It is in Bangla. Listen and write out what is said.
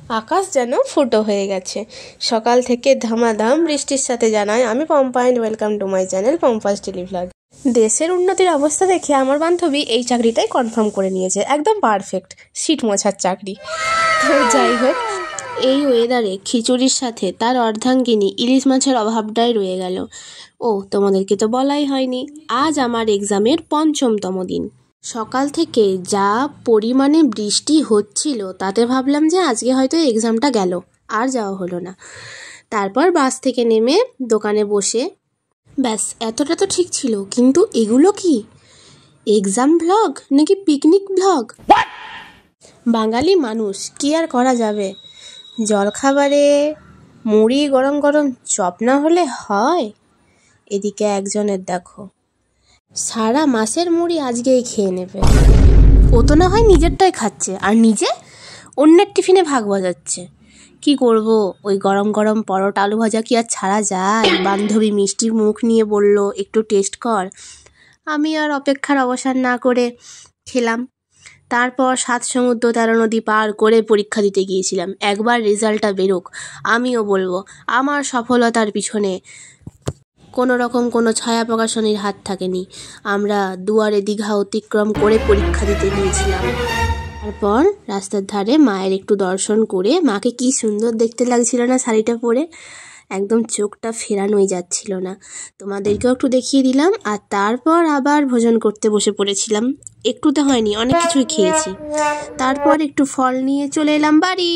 আকাশ যেন ফুটো হয়ে গেছে। সকাল থেকে ধামাধাম বৃষ্টির সাথে জানাই আমি Pompa and welcome to my channel Pompa's daily vlog. দেশের উন্নতির অবস্থা দেখে আমার বান্ধবী এই চাকরিটাই কনফার্ম করে নিয়েছে, একদম পারফেক্ট সিট মোছার চাকরি। তো যাই হোক, এই ওয়েদারে খিচুড়ির সাথে তার অর্ধাঙ্গিনী ইলিশ মাছের অভাবটাই রয়ে গেল। ও তোমাদেরকে তো বলাই হয়নি, আজ আমার এক্সামের ৫ম দিন। সকাল থেকে যা পরিমাণে বৃষ্টি হচ্ছিল তাতে ভাবলাম যে আজকে হয়তো এক্সামটা গেল, আর যাওয়া হলো না। তারপর বাস থেকে নেমে দোকানে বসে ব্যাস এতটা তো ঠিক ছিল, কিন্তু এগুলো কি এক্সাম ভ্লগ নাকি পিকনিক ভ্লগ? বাঙালি মানুষ কি আর করা যাবে, জলখাবারে মুড়ি গরম গরম চপ না হলে হয়? এদিকে একজনের দেখো সারা মাসের মুড়ি আজকেই খেয়ে নেবে, ও তো না হয় নিজেরটাই খাচ্ছে আর নিজে অন্যের টিফিনে ভাগ বাজাচ্ছে। কি করব, ওই গরম গরম পরোটা আলু ভাজা কি আর ছাড়া যায়? বান্ধবী মিষ্টি মুখ নিয়ে বলল একটু টেস্ট কর, আমি আর অপেক্ষার অবসান না করে খেলাম। তারপর ৭ সমুদ্র ১৩ নদী পার করে পরীক্ষা দিতে গিয়েছিলাম। একবার রেজাল্টটা বেরোক, আমিও বলবো আমার সফলতার পিছনে কোনো রকম কোনো ছায়া প্রকাশনীর হাত থাকেনি। আমরা দুয়ারে দীঘা অতিক্রম করে পরীক্ষা দিতে গিয়েছিলাম। তারপর রাস্তার ধারে মায়ের একটু দর্শন করে, মাকে কি সুন্দর দেখতে লাগছিল না শাড়িটা পরে, একদম চোখটা ফেরানোই যাচ্ছিল না। তোমাদেরকেও একটু দেখিয়ে দিলাম। আর তারপর আবার ভোজন করতে বসে পড়েছিলাম। একটুতে হয়নি, অনেক কিছুই খেয়েছি। তারপর একটু ফল নিয়ে চলে এলাম বাড়ি।